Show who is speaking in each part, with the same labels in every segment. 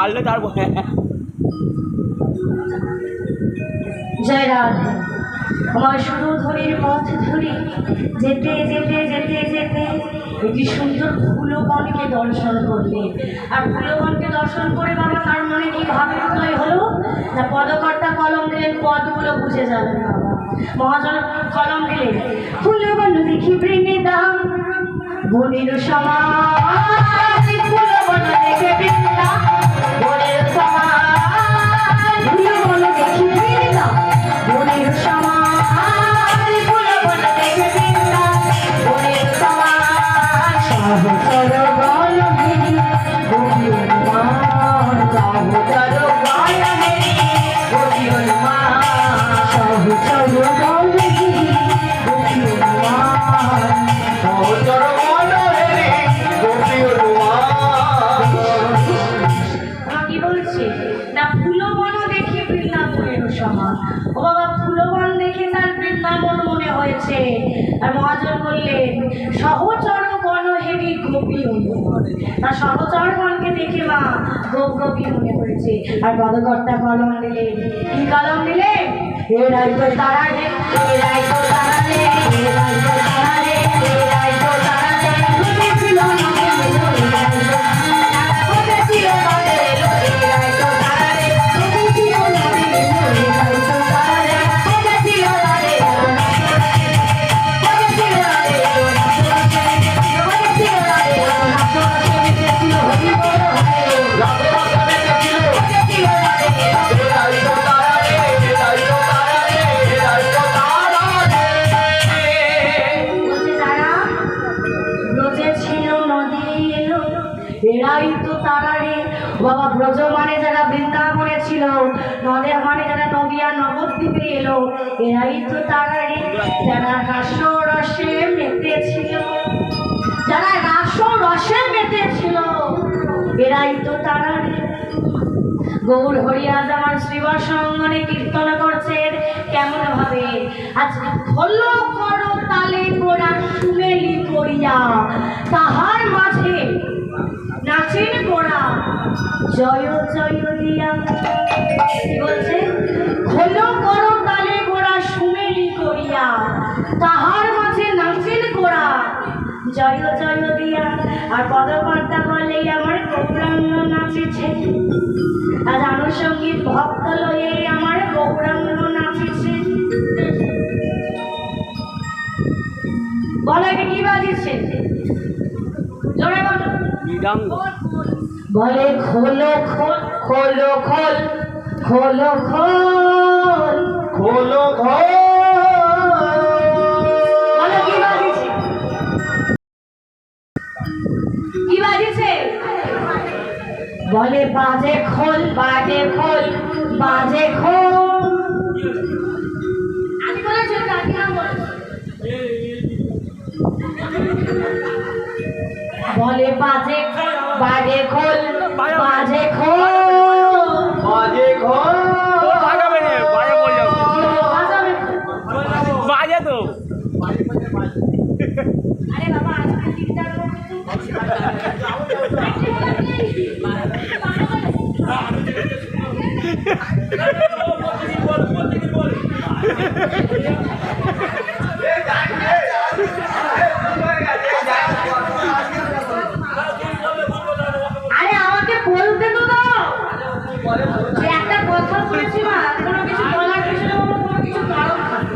Speaker 1: ছাড়লে তারপর
Speaker 2: জয় রাধে। আমার সুরধনীর পথ ধরে যেতে যেতে যেতে যেতে একটি সুন্দর ফুলবনকে দর্শন করলে, আর ফুলবনকে দর্শন করে বাবা তার মনে কি ভাবে উদয় হলো না, পদকর্তা কলম দিলেন, পদগুলো বুঝে যাবেন বাবা। মহাজন কলম দিলেন, ফুলবন দেখি বৃন্দাম বনের সমাজ, ফুলবন দেখে বৃন্দা বনের সমাজ, ফুলবন দেখি বৃন্দা বনের সমাজ, ফুলবন দেখে বৃন্দা বনের সমাজ, সহস্র বল ও বাবা ফুলবন দেখে তার বৃন্দাবন মনে হয়েছে। আর মহাজন বললেন সহচর গণ হেরি গোপী অনুমান। তার সহচরগণকে দেখে মা গোপ গোপী মনে হয়েছে। আর পদকর্তা কলম দিলেন। কি কলম দিলেন? এরাই তো তারা রে, এরাই তো তারা রে, এরাই তো তারা রে, এরাই তো তারা রে। তুমি ছিল না এরাই তো তারা রে, তুমি ছিল না এরাই তো তারা রে, তুমি ছিল না এরাই তো তারা রে, তুমি ছিল না এরাই তো তারা রে। বাবা ব্রজ মানে যারা বৃন্দাবনে ছিল, নদে মানে যারা নদিয়া নবদ্বীপে এলো, এরাই তো তারা রে। যারা রাস রসে মেতেছিল, যারা রাস রসে মেতেছিল, এরাই তো তারা রে। গৌর হরিয়াজ আমার শ্রীবাস অঙ্গনে কীর্তন করছেন কেমন ভাবে? আজকে হলো করো তালে গোড়া সুমেলি করিয়া, তাহার মাঝে নাচেন গোড়া জয় জয় দিয়া। কি বলছে? হলো করো তালে গোড়া সুমেলি করিয়া, তাহার মাঝে নাচেন গোড়া জয় জয় দিয়া। আর পদকর্তা বলে আমার গৌরাঙ্গ নাচেছে, আর আনুষঙ্গিক ভক্ত লয়ে আমার গৌরাঙ্গ নাচেছে। বলো এটা কি বাজিছে? জোরে বলো। বলে খোলো খোল, খোলো খোল, খোলো খোল, খোলো খোল। বলো কি বাজিছে? কি বাজিছে? বলে বাজে খোল, বাজে খোল, বাজে খোল। আমি বলেছি কাকিমা বলেছে। বলে বাজে খোল, বাজে খোল, বাজে খোল, বাজে খোল।
Speaker 1: বাজাবে রে, বাজে বল যাও। বাজে তো।
Speaker 2: আরে বাবা আজকে তিনটার মধ্যে আরে আমাকে বলতে তো দাও যে একটা কথা বলেছি মা, কোনো কিছু বলার পিছনে কোনো কিছু কারণ থাকে।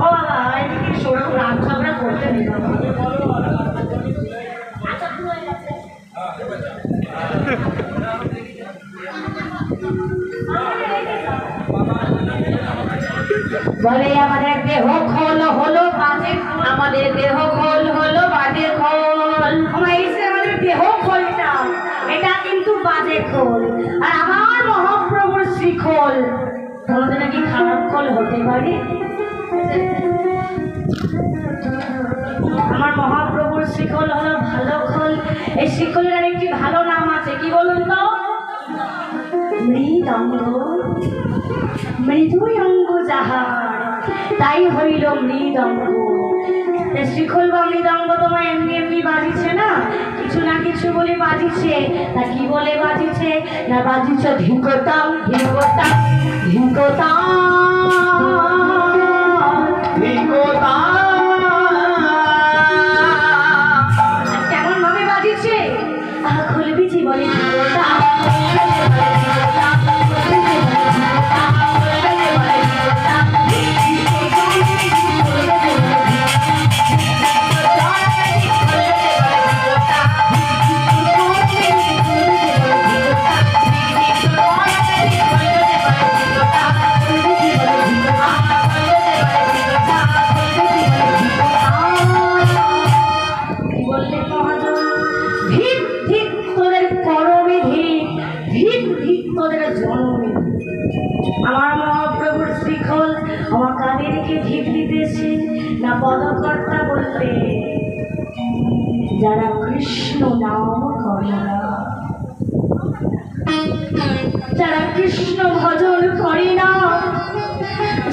Speaker 2: ও বাবা এদিকে সেরকম রাগ ঝগড়া করতে নেই বাবা। বলে আমাদের দেহ খোল হলো বাজে, আমাদের দেহ খোল হলো বাজে খোল। আমাদের দেহ খোলটা এটা কিন্তু বাজে খোল, আর আমার মহাপ্রভুর শ্রীখোল তোমাদের নাকি খারাপ খোল হতে পারে? আমার মহাপ্রভুর শ্রীখোল হলো ভালো খোল। এই শ্রীখোলের আরেকটি ভালো নাম আছে, কি বলুন তো? মৃদঙ্গ। মৃদুই অঙ্গ যাহার তাই হইল মৃদঙ্গ। শ্রীখোল বা মৃদঙ্গ তোমার এমনি এমনি বাজিছে না, কিছু না কিছু বলে বাজিছে। তা কি বলে বাজিছে? না বাজিছে ধিকতাম ধিকতাম ধিকতাম ধিকতাম। কেমন ভাবে বাজিছে? খুলবি জীবনে ধিকতাম। আমার মহাপ্রভুর শ্রীখোল আমার কাদেরকে ধিক দিতেছে না? পদকর্তা বললে যারা কৃষ্ণ নাম করে না, যারা কৃষ্ণ ভজন করে না,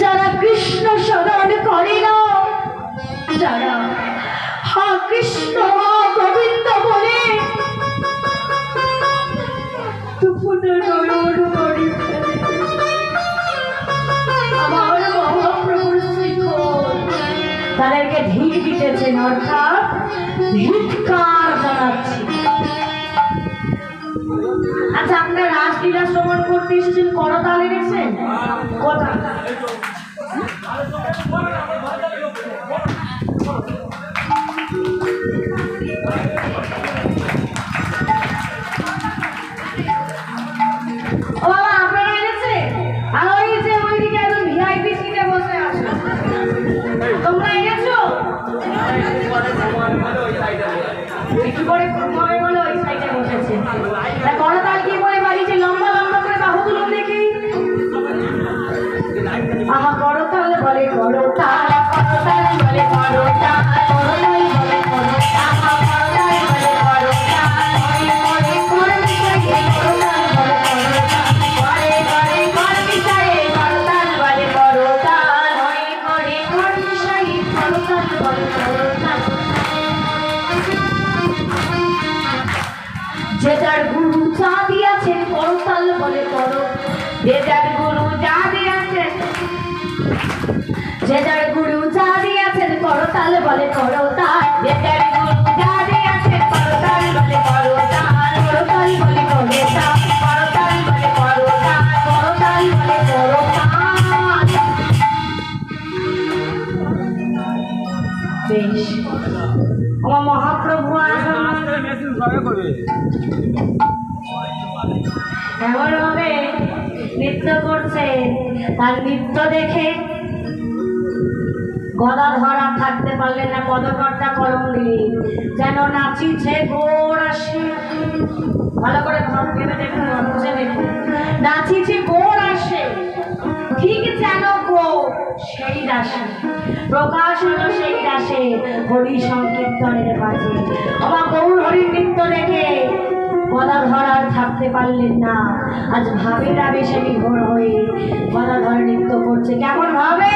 Speaker 2: যারা কৃষ্ণ স্মরণ করে না, যারা হা কৃষ্ণ হা গোবিন্দ বলে আমার মহাপ্রভুর শ্রীখোল তাদেরকে ঢিল দিতেছেন, অর্থাৎ ধিক্কার জানাচ্ছি। আচ্ছা, আপনার রাসলীলা শ্রবণ করতে এসেছেন, করতাল এনেছেন? কথা ও বাবা, আপনারা এনেছে? আর ওই যে ওইদিকে একদম ভিআইপি সিটে বসে আছে, তোমরা এনেছো? একটু করে ঘুমাবে বলে ওই সাইডে বসেছে। করতাল কি করে বাড়িতে লম্বা লম্বা করে বাহু তুলুন দেখি। আমার করতাল বলে করতাল, করতাল বলে করতাল, করতাল বলে করতাল, করতাল বলে করতাল, করে করে মিশাইয়ে করতাল বলে করতাল, করে করে করে মিশাইয়ে করতাল বলে করতাল, করে করে করে মিশাইয়ে করতাল বলে করতাল। যে যার গুরু চা দিয়েছেন করতাল বলে করো, যে যার গুরু চা দিয়েছেন, যে যার গুরু চা দিয়েছেন করতাল বলে করতাল, যে যার গুরু চা দিয়েছেন করতাল বলে করতাল, করতাল বলে করতাল, করতাল বলে করতাল, করতাল বলে করতাল। বেশ, আমার মহাপ্রভু এমন ভাবে নৃত্য করছে, তার নৃত্য দেখে গদাধর আর থাকতে পারলেন না, পদকর্তা কলম দিলেন, যেন নাচিছে গোর আসে। ভালো করে ভেবে দেখুন, বুঝে দেখুন, নাচিছে গোর আসে, ঠিক যেন গোর সেই রাশে প্রকাশ হলো, সেই রাশে হরি সংকীর্তনের বাজে। আমার গৌর হরির নৃত্য দেখে গদাধর আর থাকতে পারলেন না, আজ ভাবের আবেশে বিভোর হয়ে গদাধর নৃত্য করছে। কেমন ভাবে?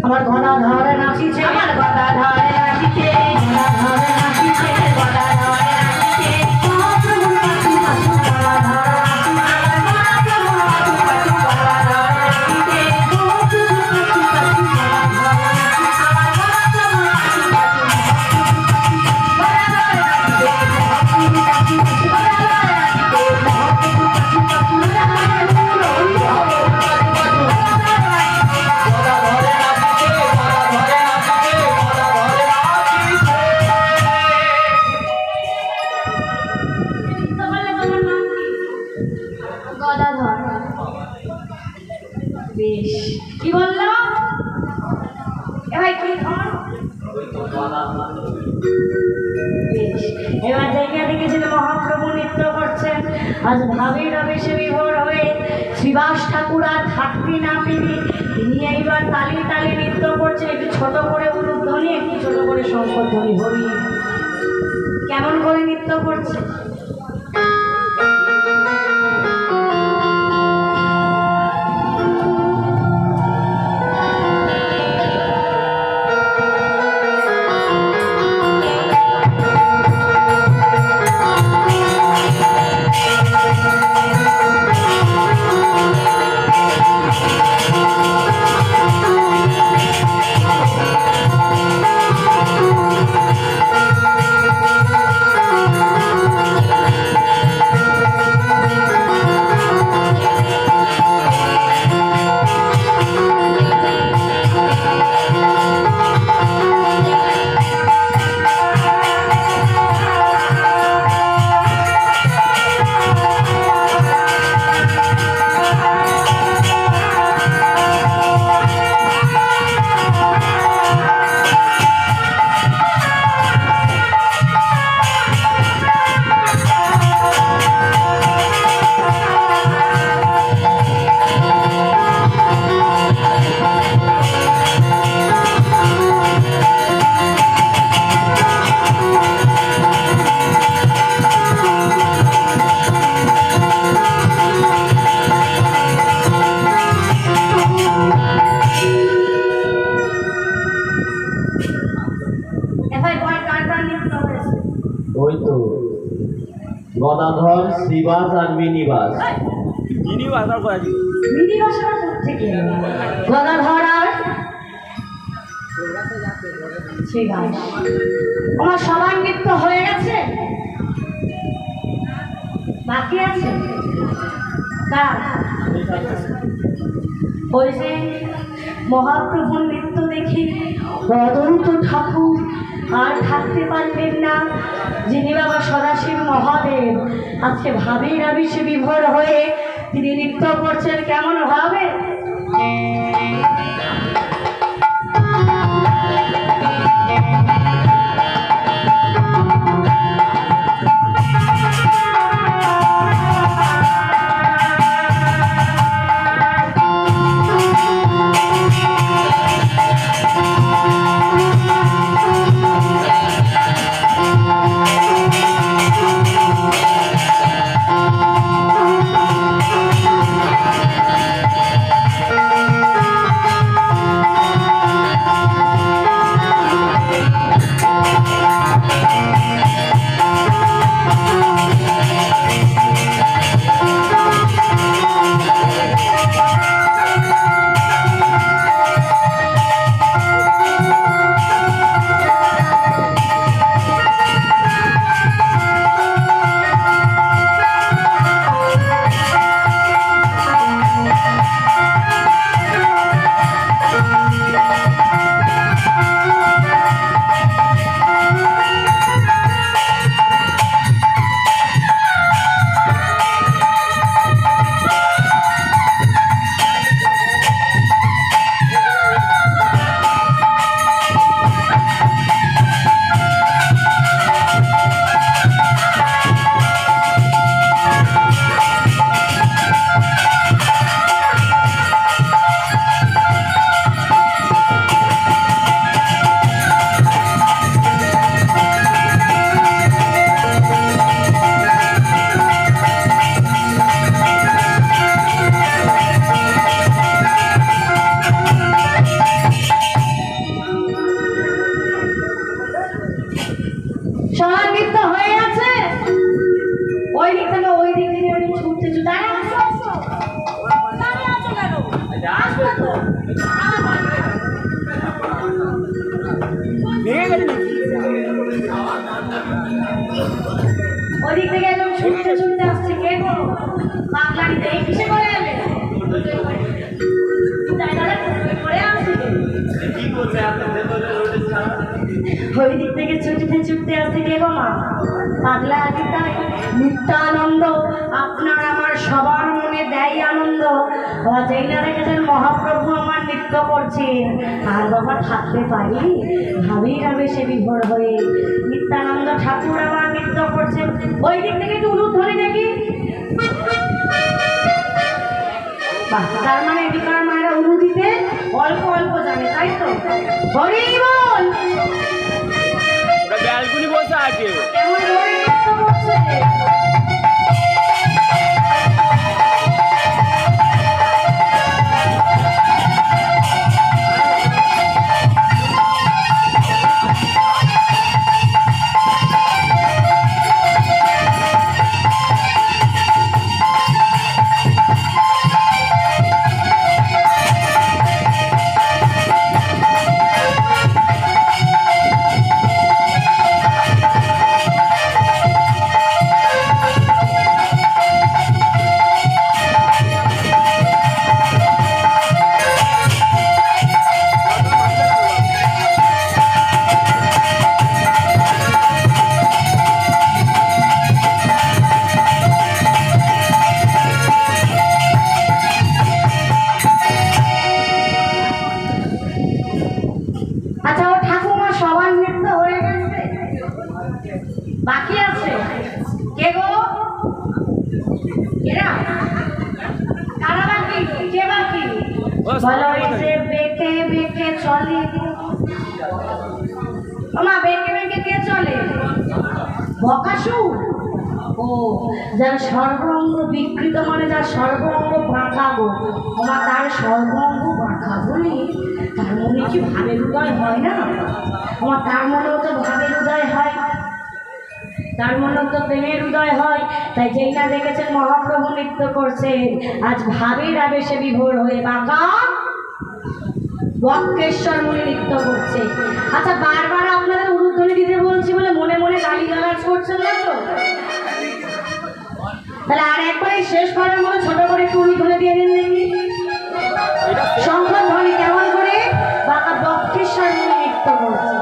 Speaker 2: আমার গদাধরে নাচিছে, আমার গদাধরে নাচিছে, গদাধরে নাচিছে, গদাধরে নাচিছে, মহাপ্রভু নাচি নাচি গদাধর নাচি, মহাপ্রভু নাচি নাচি গদাধর নাচিছে, মহাপ্রভু নাচি নাচি গদাধর নাচি, আমার মহাপ্রভু নাচি নাচি গদাধর নাচিছে, মহাপ্রভু নাচি নাচি গদাধর নাচিছে, মহাপ্রভু নাচি নাচি গদাধর। বেশ, কি বললো? এবার কি ধর? বেশ, এবার জায়গা দেখেছিল মহাপ্রভু নৃত্য করছেন, আজ ভাবের আবেশে বিভোর হয়ে শ্রীবাস ঠাকুর আর থাকতে না পেরে তিনি এইবার তালে তালে নৃত্য করছেন। একটু ছোট করে উলুধ্বনি, একটু ছোট করে শঙ্করধ্বনি। হরি কেমন করে নৃত্য করছে?
Speaker 3: গদাধর, শ্রীবাস আর মিনিবাস।
Speaker 1: ইনি বাজার করে দিই।
Speaker 2: মিনি ভাষা থেকে গদাধর আর শ্রীবাস। আমার সবার নৃত্য হয়ে গেছে, বাকি আছে কার? ওই যে মহাপ্রভুর নৃত্য দেখে অনন্ত ঠাকুর আর থাকতে পারবেন না, যিনি বাবা সদাশিব মহাদেব আজকে ভাবির আবিষে বিভোর হয়ে তিনি নৃত্য করছেন কেমন ভাবে। সঙ্গীত হয়ে আছে, ওই দিক থেকে ওই দিক থেকে ওই ছুটতে ছুটতে ওই দিক থেকে একদম ছুটতে ছুটতে আসছে। কে গো বাংলাড়িতে এই কিসে করে এলে? ওই দিক থেকে ছুটতে ছুটতে আসছে। কে গো মা? পাগলা গীতায় নিত্যানন্দ আপনার আমার সবার মনে দেয় আনন্দ। যেই না দেখেছেন মহাপ্রভু আমার নৃত্য করছেন, আর বাবা থাকতে পারি ভাবির আবেশে বিভোর হয়ে নিত্যানন্দ ঠাকুর আমার নৃত্য করছেন। ওই দিক থেকে একটু উলুধ্বনি দেখি। তার মানে এদিকার মায়েরা উলু দিতে অল্প অল্প জানে, তাই তো? হরি বল।
Speaker 1: ওটা ব্যালকনি বসে আছে।
Speaker 2: কেমন করে নৃত্য করছে? বাকি আছে কে গো? এরা কারা বাকি? কে বাকি? বলো যে বেঁকে বেঁকে চলে। ওমা বেঁকে বেঁকে কে চলে? বকাসুর। ও যার সর্বাঙ্গ বিকৃত, মানে যার সর্বাঙ্গ বাঁকা গো। ওমা তার সর্বাঙ্গ বাঁকা বলি তার মনে কি ভাবের উদয় হয় না? আমার তার মনেও তো ভাবের উদয় হয়। তার মনে তো প্রেমের উদয় হয়। তাই যেই না দেখেছেন মহাপ্রভু নৃত্য করছেন, আজ ভাবের আবেশে বিভোর হয়ে বাঁকা বক্রেশ্বর মুনি নৃত্য করছে। আচ্ছা, বারবার আপনাদের উলুধ্বনি দিতে বলছি বলে মনে মনে গালিগালাজ করছেন না তো? তাহলে আর একবারে শেষবারের মতো ছোট করে একটু উলুধ্বনি দিয়ে দিন দেখি। শঙ্খ ধ্বনি কেমন করে বাঁকা বক্রেশ্বর মুনি নৃত্য করছে।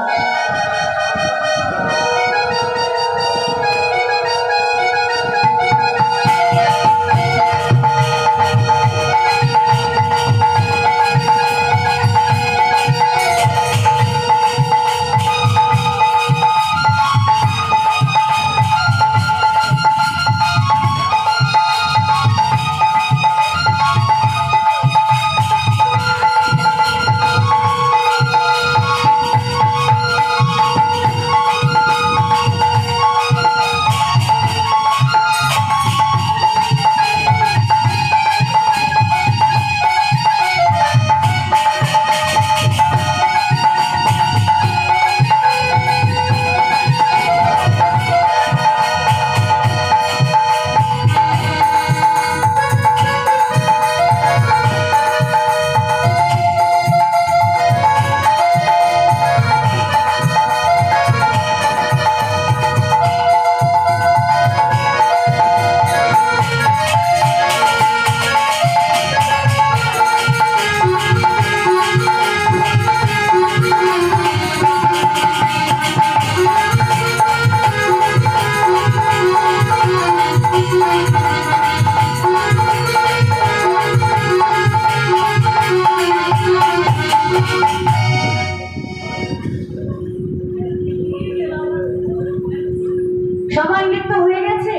Speaker 2: সবাই নৃত্য হয়ে গেছে?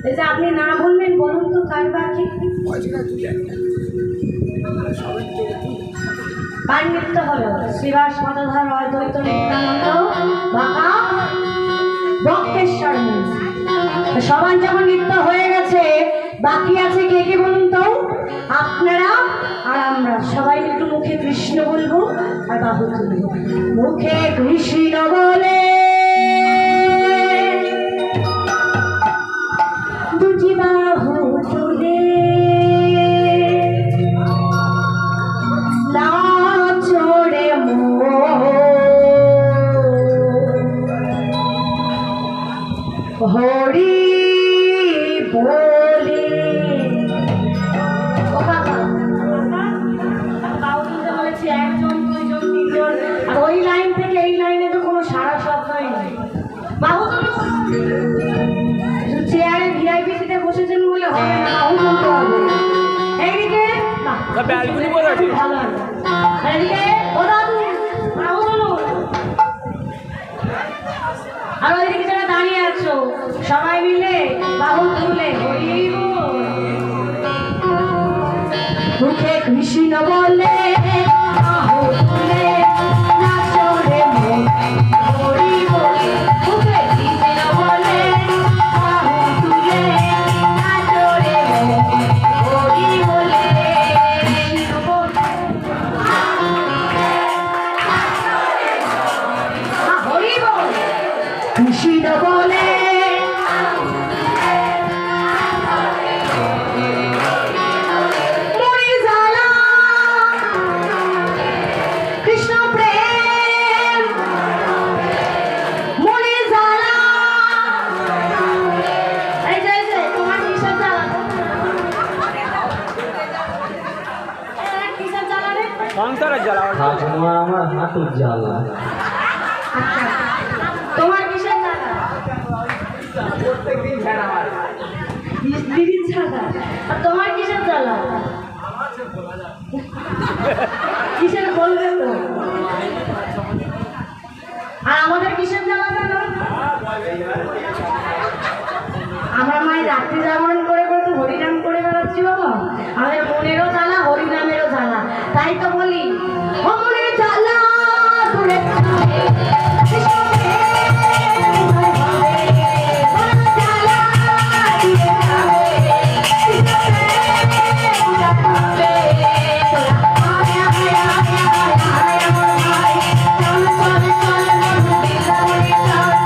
Speaker 2: এই যে আপনি না বললেন, বলুন তো কার বাকি? কার নৃত্য হলো? শ্রীবাস পদধর অদ্বৈত নিত্যানন্দ বাঁকা বক্রেশ্বর মুনি। সবার যখন নৃত্য হয়ে গেছে, বাকি আছে কে কে বলুন তো? আপনারা আর আমরা সবাই একটু মুখে কৃষ্ণ বলবো আর বাহু তুলব। মুখে কৃষ্ণ বলে দুটি বাহু তুলে নাচরে হরি বলে। একজন, দুইজন, তিনজন, আর ওই লাইন থেকে এই লাইনে তো কোনো সারা শব্দই নেই। বাহু তুলো। চেয়ারে ভিআইপি সিটে বসেছেন বলে হবে না, বাহু তুলতে হবে। এইদিকে
Speaker 1: ব্যালকনি বলে আছে।
Speaker 2: ভালো হবে। এইদিকে ও দাদু বাহু তুলো। আর ওইদিকে যারা দাঁড়িয়ে আছো সবাই মিলে বাহু তুলে হরি বল। মুখে কৃষ্ণ বলে বাহু তুলে নাচরে মন হরি বলে। মুখে কৃষ্ণ বলে বাহু তুলে নাচরে মন হরি বলে। হরি বল। কৃষ্ণ বলে কৃষ্ণ প্রেম মনে জ্বালা। এই যে তোমার কিসের জ্বালা? কিসের জ্বালা রে?
Speaker 1: সংসারের জ্বালা।
Speaker 3: ঠাকুমা আমার হাঁটুর জ্বালা।
Speaker 2: তোমার কিসের জ্বালা?
Speaker 1: প্রত্যেকদিন ঝাড়া মারে।
Speaker 2: দিদির জ্বালা। আর তোমার কিসের জ্বালা? কিসের বলবে তো? আর আমাদের কিসের জ্বালা জানো? আমরা মায়ের রাত্রি জাগরণ করে করে তো হরিনাম করে বেড়াচ্ছি বাবা। আমাদের মনেরও জ্বালা, হরিনামেরও জ্বালা। তাই তো বলি ও মনের জ্বালা দূরে থাকে, কৃষ্ণ প্রেম হয় ভাবে। মনের জ্বালা দূরে থাকে, কৃষ্ণ প্রেম হয় ভাবে। তোরা আয় আয় আয় আয় আয় আমার ভাই, চল চল চল বন্ধু বৃন্দাবনে চল।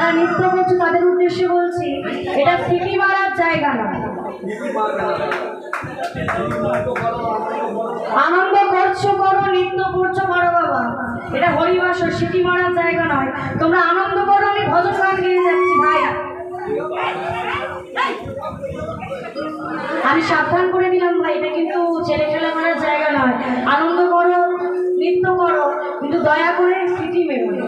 Speaker 2: যারা নৃত্য করছে তাদের উদ্দেশ্যে বলছি, এটা সিটি মারার জায়গা না। আনন্দ করছো করো, নৃত্য করছো করো বাবা, এটা হরিবাসর, সিটি মারার জায়গা নয়। তোমরা আনন্দ করো, আমি ভজন গান গেয়ে যাচ্ছি ভাইয়া। আমি সাবধান করে দিলাম ভাই, এটা কিন্তু ছেলে খেলা করার জায়গা নয়। আনন্দ করো, নৃত্য করো, কিন্তু দয়া করে সিটি মেরো না।